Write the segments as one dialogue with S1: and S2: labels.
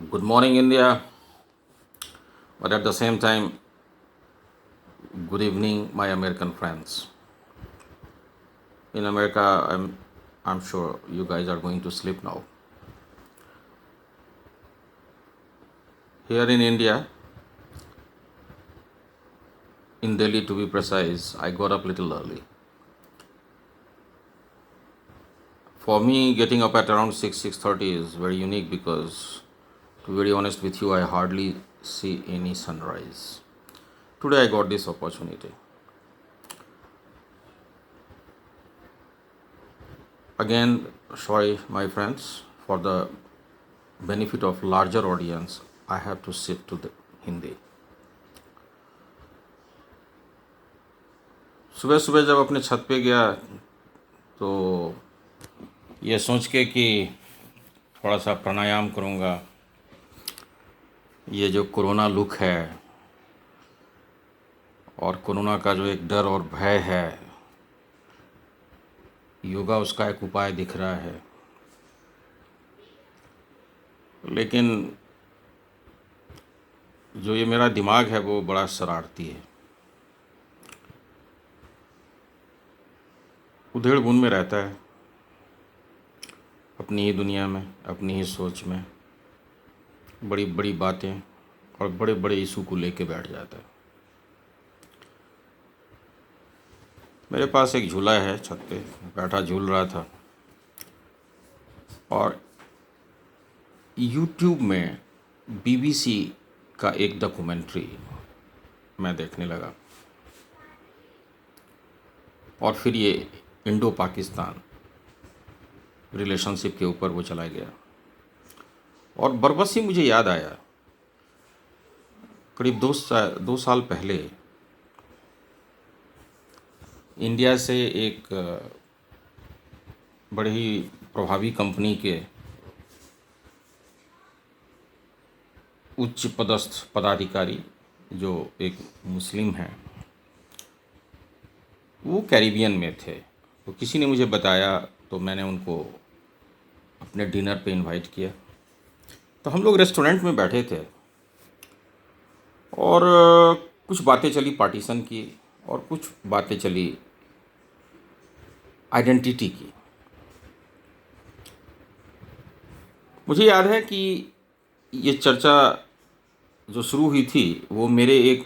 S1: Good morning, India, but at the same time, good evening, my American friends. In America, I'm sure you guys are going to sleep now. Here in India, in Delhi to be precise, I got up little early. For me, getting up at around 6:30 is very unique because, to be very honest with you, I hardly see any sunrise. Today, I got this opportunity. Again, sorry, my friends, for the benefit of larger audience, I have to shift to the Hindi. सुबह सुबह जब अपने छत पे गया तो ये सोच के कि थोड़ा सा प्राणायाम करूँगा, ये जो कोरोना लुक है और कोरोना का जो एक डर और भय है, योगा उसका एक उपाय दिख रहा है। लेकिन जो ये मेरा दिमाग है वो बड़ा शरारती है, उधेड़-बुन में रहता है, अपनी ही दुनिया में, अपनी ही सोच में, बड़ी बड़ी बातें और बड़े बड़े इशू को लेके बैठ जाता है। मेरे पास एक झूला है, छत पे बैठा झूल रहा था और यूट्यूब में बीबीसी का एक डॉक्यूमेंट्री मैं देखने लगा और फिर ये इंडो पाकिस्तान रिलेशनशिप के ऊपर वो चला गया और बरबस ही मुझे याद आया, करीब 2 साल पहले इंडिया से एक बड़ी ही प्रभावी कंपनी के उच्च पदस्थ पदाधिकारी जो एक मुस्लिम हैं, वो कैरिबियन में थे। तो किसी ने मुझे बताया तो मैंने उनको अपने डिनर पे इनवाइट किया। तो हम लोग रेस्टोरेंट में बैठे थे और कुछ बातें चली पार्टीशन की और कुछ बातें चली आइडेंटिटी की। मुझे याद है कि ये चर्चा जो शुरू हुई थी वो मेरे एक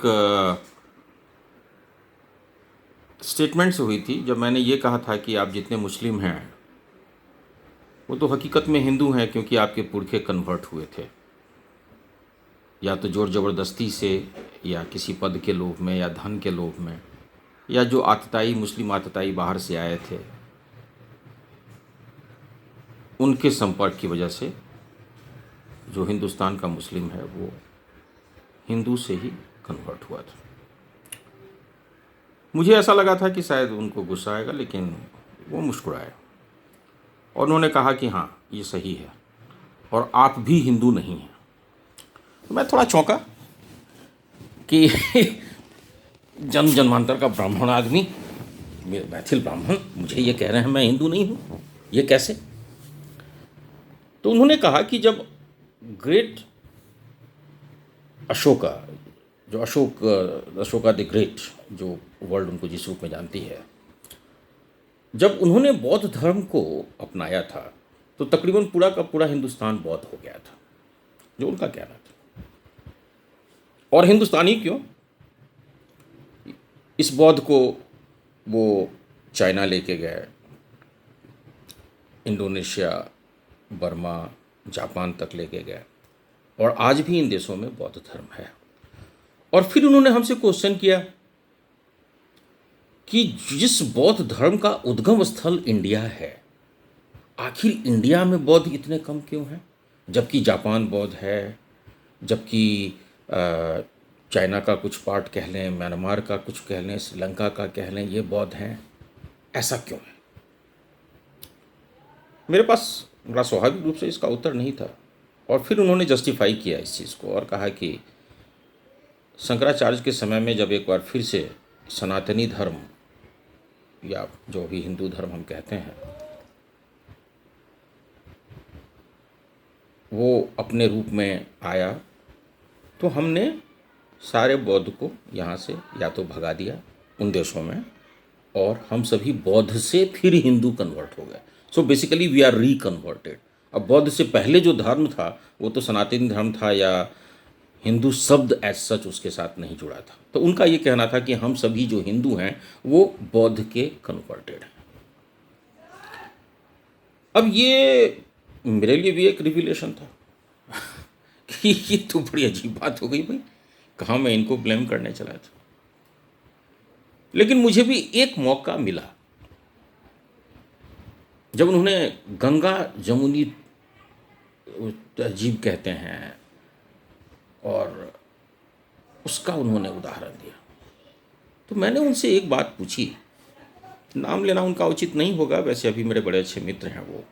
S1: स्टेटमेंट से हुई थी, जब मैंने ये कहा था कि आप जितने मुस्लिम हैं वो तो हकीकत में हिंदू हैं, क्योंकि आपके पुरखे कन्वर्ट हुए थे, या तो ज़ोर ज़बरदस्ती से, या किसी पद के लोभ में, या धन के लोभ में, या जो आतताई मुस्लिम आतताई बाहर से आए थे उनके संपर्क की वजह से जो हिंदुस्तान का मुस्लिम है वो हिंदू से ही कन्वर्ट हुआ था। मुझे ऐसा लगा था कि शायद उनको गुस्सा आएगा, लेकिन वो मुस्कुराए और उन्होंने कहा कि हाँ, ये सही है और आप भी हिंदू नहीं हैं। तो मैं थोड़ा चौंका कि जन्म जन्मांतर का ब्राह्मण आदमी, मैथिल ब्राह्मण, मुझे ये कह रहे हैं मैं हिंदू नहीं हूँ, ये कैसे? तो उन्होंने कहा कि जब ग्रेट अशोका, जो अशोका द ग्रेट, जो वर्ल्ड उनको जिस रूप में जानती है, जब उन्होंने बौद्ध धर्म को अपनाया था तो तकरीबन पूरा का पूरा हिंदुस्तान बौद्ध हो गया था, जो उनका कहना था। और हिंदुस्तानी क्यों, इस बौद्ध को वो चाइना लेके गए, इंडोनेशिया, बर्मा, जापान तक लेके गए और आज भी इन देशों में बौद्ध धर्म है। और फिर उन्होंने हमसे क्वेश्चन किया कि जिस बौद्ध धर्म का उद्गम स्थल इंडिया है, आखिर इंडिया में बौद्ध इतने कम क्यों हैं, जबकि जापान बौद्ध है, जबकि चाइना का कुछ पार्ट कह लें, म्यांमार का कुछ कह लें, श्रीलंका का कह लें, ये बौद्ध हैं, ऐसा क्यों है? मेरे पास बड़ा स्वाभाविक रूप से इसका उत्तर नहीं था। और फिर उन्होंने जस्टिफाई किया इस चीज़ को और कहा कि शंकराचार्य के समय में जब एक बार फिर से सनातनी धर्म, या जो भी हिंदू धर्म हम कहते हैं, वो अपने रूप में आया तो हमने सारे बौद्ध को यहाँ से या तो भगा दिया उन देशों में, और हम सभी बौद्ध से फिर हिंदू कन्वर्ट हो गए। So basically we are reconverted. अब बौद्ध से पहले जो धर्म था वो तो सनातनी धर्म था, या हिंदू शब्द एज सच उसके साथ नहीं जुड़ा था। तो उनका ये कहना था कि हम सभी जो हिंदू हैं वो बौद्ध के कन्वर्टेड हैं। अब ये मेरे लिए भी एक रिविलेशन था कि ये तो बड़ी अजीब बात हो गई भाई, कहाँ मैं इनको ब्लेम करने चला था। लेकिन मुझे भी एक मौका मिला जब उन्होंने गंगा जमुनी तहजीब कहते हैं और उसका उन्होंने उदाहरण दिया। तो मैंने उनसे एक बात पूछी, नाम लेना उनका उचित नहीं होगा, वैसे अभी मेरे बड़े अच्छे मित्र हैं वो,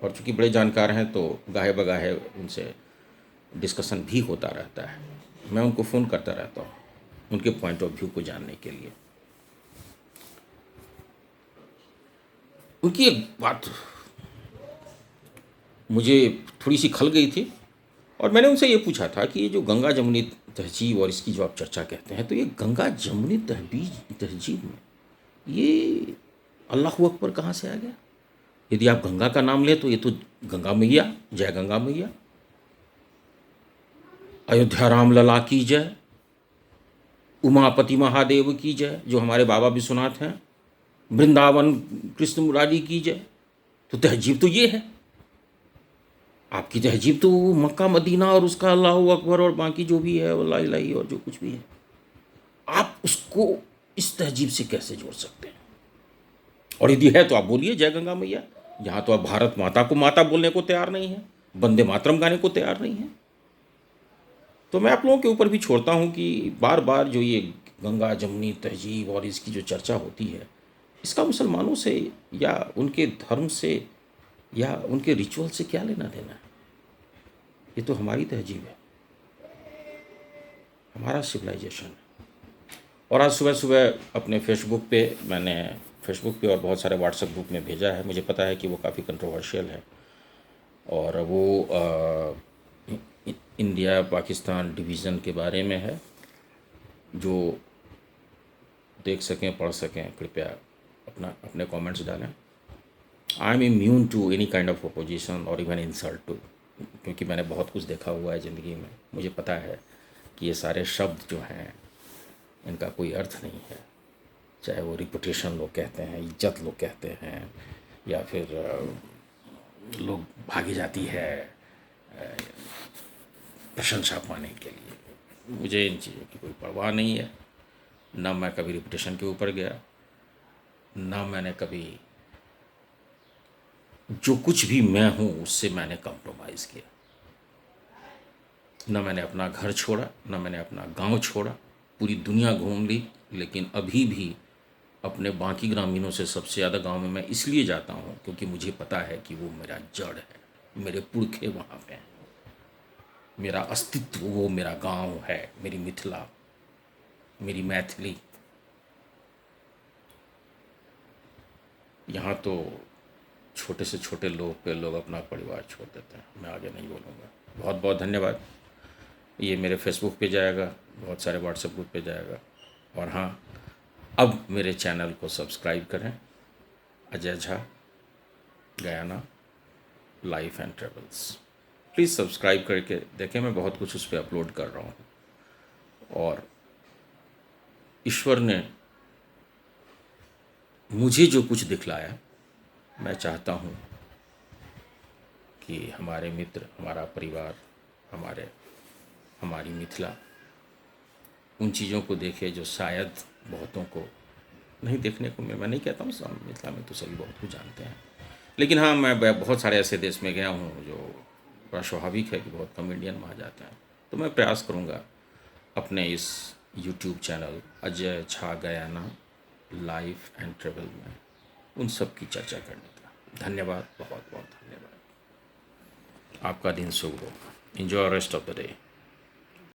S1: और चूँकि बड़े जानकार हैं तो गाहे बगाहे उनसे डिस्कशन भी होता रहता है। मैं उनको फ़ोन करता रहता हूँ उनके पॉइंट ऑफ व्यू को जानने के लिए। उनकी एक बात मुझे थोड़ी सी खल गई थी, और मैंने उनसे ये पूछा था कि ये जो गंगा जमुनी तहजीब और इसकी जो आप चर्चा कहते हैं, तो ये गंगा जमुनी तहजीब में ये अल्लाह अकबर कहाँ से आ गया? यदि आप गंगा का नाम लें तो ये तो गंगा मैया, जय गंगा मैया, अयोध्या राम लला की जय, उमापति महादेव की जय जो हमारे बाबा विश्वनाथ हैं, वृंदावन कृष्ण मुरारी की जय। तो तहजीब तो ये है। आपकी तहजीब तो मक्का मदीना और उसका अल्लाह अकबर और बाकी जो भी है वो ला इलाहा और जो कुछ भी है, आप उसको इस तहजीब से कैसे जोड़ सकते हैं? और यदि है तो आप बोलिए जय गंगा मैया। यहाँ तो आप भारत माता को माता बोलने को तैयार नहीं है, वंदे मातरम गाने को तैयार नहीं है। तो मैं आप लोगों के ऊपर भी छोड़ता हूँ कि बार बार जो ये गंगा जमुनी तहजीब और इसकी जो चर्चा होती है, इसका मुसलमानों से या उनके धर्म से या उनके रिचुअल से क्या लेना देना है? ये तो हमारी तहजीब है, हमारा सिविलाइजेशन है। और आज सुबह सुबह अपने फेसबुक पे और बहुत सारे व्हाट्सएप ग्रुप में भेजा है। मुझे पता है कि वो काफ़ी कंट्रोवर्शियल है, और वो इंडिया पाकिस्तान डिवीज़न के बारे में है। जो देख सकें पढ़ सकें कृपया अपने कमेंट्स डालें। I am immune to any kind of opposition और इवन इंसल्ट टू, क्योंकि मैंने बहुत कुछ देखा हुआ है ज़िंदगी में। मुझे पता है कि ये सारे शब्द जो हैं इनका कोई अर्थ नहीं है, चाहे वो रिपुटेशन लोग कहते हैं, इज्जत लोग कहते हैं, या फिर लोग भागी जाती है प्रशंसा पाने के लिए। मुझे इन चीज़ों की कोई परवाह नहीं है। ना मैं कभी रिपुटेशन के ऊपर गया, ना मैंने कभी जो कुछ भी मैं हूँ उससे मैंने कॉम्प्रोमाइज़ किया। ना मैंने अपना घर छोड़ा, ना मैंने अपना गांव छोड़ा। पूरी दुनिया घूम ली, लेकिन अभी भी अपने बाकी ग्रामीणों से सबसे ज़्यादा गांव में मैं इसलिए जाता हूँ क्योंकि मुझे पता है कि वो मेरा जड़ है, मेरे पुरखे वहाँ पे हैं, मेरा अस्तित्व वो मेरा गांव है, मेरी मिथिला, मेरी मैथिली। यहाँ तो छोटे से छोटे लोग पे लोग अपना परिवार छोड़ देते हैं। मैं आगे नहीं बोलूँगा। बहुत बहुत धन्यवाद। ये मेरे फेसबुक पे जाएगा, बहुत सारे व्हाट्सएप ग्रुप पे जाएगा, और हाँ, अब मेरे चैनल को सब्सक्राइब करें, Ajay Jha Guyana life and travels. Please subscribe करके देखें, मैं बहुत कुछ उस पर अपलोड कर रहा हूँ। और ईश्वर ने मुझे जो कुछ दिखलाया, मैं चाहता हूँ कि हमारे मित्र, हमारा परिवार, हमारी मिथिला उन चीज़ों को देखे जो शायद बहुतों को नहीं देखने को मैं नहीं कहता हूँ, मिथिला में तो सभी बहुत कुछ जानते हैं, लेकिन हाँ, मैं बहुत सारे ऐसे देश में गया हूँ जो बड़ा स्वाभाविक है कि बहुत कम इंडियन वहाँ जाते हैं। तो मैं प्रयास करूँगा अपने इस YouTube channel Ajay Jha Guyana life and travel में उन सब की चर्चा करने का। धन्यवाद, बहुत बहुत धन्यवाद। आपका दिन शुभ हो। Enjoy rest of the day.